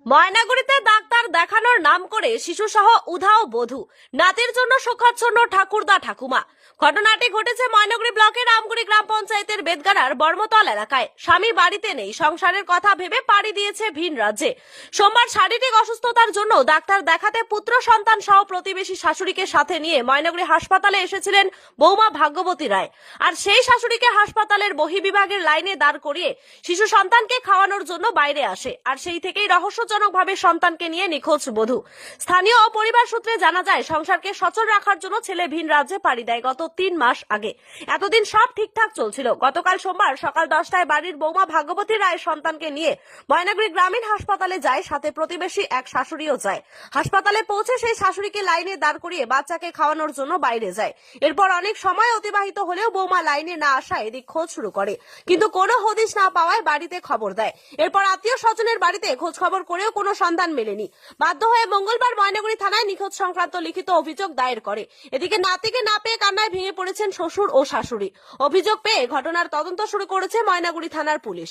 ময়নাগুড়িতে doctor দেখানোর নাম করে শিশুসহ উধাও বধূ, নাতির জন্য শোকাচ্ছন্ন ঠাকুরদা ঠাকুমা। ঘটনাটি ঘটেছে ময়নাগুড়ি ব্লকের আমগুড়ি গ্রাম পঞ্চায়েতের বেদগাড়ার বর্মতল এলাকায়। স্বামী বাড়িতে নেই, সংসারের কথা ভেবে পাড়ি দিয়েছে ভিন রাজ্যে। সোমবার শারীরিক অসুস্থতার জন্য ডাক্তার দেখাতে পুত্র সন্তান সহ প্রতিবেশী শাশুড়িকে সাথে নিয়ে ময়নাগুড়ি হাসপাতালে এসেছিলেন বৌমা ভাগ্যবতী রায়। আর সেই শাশুড়িকে হাসপাতালের বহির্বিভাগের লাইনে দাঁড় করিয়ে শিশু সন্তানকে খাওয়ানোর জন্য বাইরে আসে। আর সেই থেকেই রহস্যজনকভাবে সন্তানকে নিয়ে নিখোঁজ বধূ। স্থানীয় ও পরিবার সূত্রে জানা যায়, সংসারকে সচল রাখার জন্য ছেলে ভিন রাজ্যে পাড়ি দেয় গত 3 মাস আগে। এতদিন সব ঠিকঠাক চলছিল। গতকাল সোমবার সকাল 10টায় বাড়ির বৌমা ভাগ্যবতী রায় সন্তানকে নিয়ে ময়নাগুড়ি গ্রামীণ হাসপাতালে যায়, সাথে প্রতিবেশী এক শাশুড়িও যায়। হাসপাতালে পৌঁছে সেই শাশুড়িকে লাইনে দাঁড় করিয়ে বাচ্চাকে খাওয়ানোর জন্য বাইরে যায়। এরপর অনেক সময় অতিবাহিত হলেও বৌমা লাইনে না আসায় এদিক খোঁজ শুরু করে, কিন্তু কোনো হদিশ না পাওয়ায় বাড়িতে খবর দেয়। এরপর আত্মীয় স্বজনের বাড়িতে খোঁজ খবর করেও কোনো সন্ধান মেলেনি। বাধ্য হয়ে মঙ্গলবার ময়নাগুড়ি থানায় নিখোঁজ সংক্রান্ত লিখিত অভিযোগ দায়ের করে। এদিকে নাতিকে না পেয়ে কান্নায় ভেঙে পড়েছেন শ্বশুর ও শাশুড়ি। অভিযোগ পেয়ে ঘটনার তদন্ত শুরু করেছে ময়নাগুড়ি থানার পুলিশ।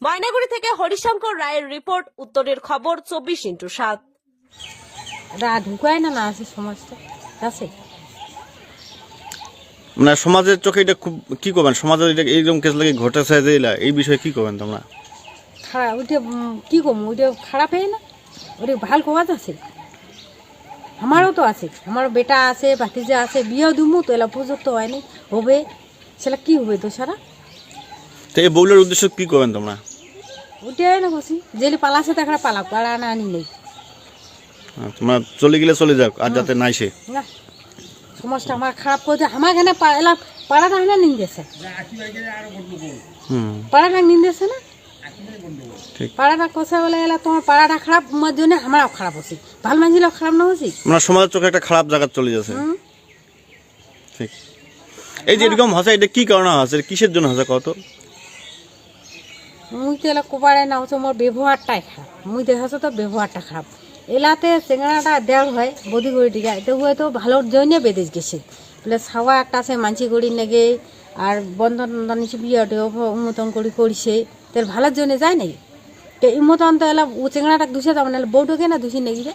ময়নাগুড়ি থেকে হরিশঙ্কর রায়ের রিপোর্ট, উত্তরের খবর 24x7। ঢুকায় না আছে সমাজটা আছে। মানে সমাজের চোখে এটা খুব কি করবেন, সমাজের এটা এইরকম কেস লাগে ঘটেছে যে এই বিষয়ে কি করবেন তোমরা? খারাপ ওইটা কি করবো, ওইটা খারাপ হয় না, ওটা ভাল কাজ আছে। আমারও তো আছে, আমার বেটা আছে, ভাতিজা আছে, বিয়েও দুমু তো এলা উপযুক্ত হয়নি, হবে সেটা কি হবে তো সারা। তো এই বউলের উদ্দেশ্য কি করবেন তোমরা? ওইটাই না বসি, জেলে পালাছে তারা পালাক, পালা না আনি নেই তোমরা চলে গেলে চলে যাও, আর যাতে নাই সে না। সমাজটা আমার খারাপ করছে, আমার এখানে এলা পাড়াটা না নিন্দেছে, পাড়াটা নিন্দেছে না, ঠিক। পাড়াটা কথা বলে এলা তোমার পাড়াটা খারাপ, আমার জন্য আমরাও খারাপ হচ্ছি, ভাল মানছিলেও খারাপ না হচ্ছি। আমরা সমাজের চোখে একটা খারাপ জায়গা চলে যাচ্ছে। ঠিক। এই যে এরকম হসা, এটা কি কারণে হচ্ছে, কিসের জন্য হচ্ছে কত? মুই তো এলা কোপারে না হচ্ছে, মোর ব্যবহারটাই খারাপ। মুই দেখাচ্ছ তো ব্যবহারটা খারাপ। এলাতে চেঙ্গাটা দেওয়ার হয় বদি করে টিকা, এতে হয়তো ভালোর জন্য বেদেশ গেছে বলে ছাওয়া একটা আছে মানসি করি নেগে, আর বন্ধন নিচে বিয়েটেও উন্মতন করি করিছে, তোর ভালোর জন্য যায় নাকি? তো উন্মতন তো এলা ও চেঙ্গাটা দুষে যাবে না, বউটাকে না দুষি নেকি রে।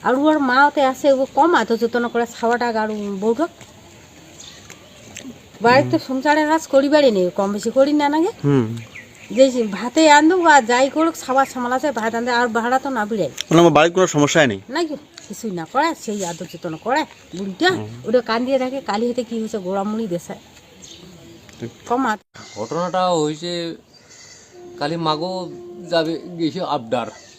আর ওর মাওতে আছে, ও কম আত যত্ন করে ছাওয়াটা আর বউটা বাড়িতে সংসারের কাজ করিবারই নেই, কম বেশি করি না নাকি। যে ভাতে আনদুক আর যাই করুক, খাবার সামালাছে ভাত আনতে, আর ভাড়া তো না বিড়াই। আমার বাড়ির কোনো সমস্যাই নেই নাকি কিছুই না করে, সেই আদর যত্ন করে বুড়িটা, ওটা কান দিয়ে থাকে। কালি হাতে কি হয়েছে, গোড়ামুড়ি দেশায় কমা। ঘটনাটা হয়েছে কালী মাগো যাবে গেছে আবদার,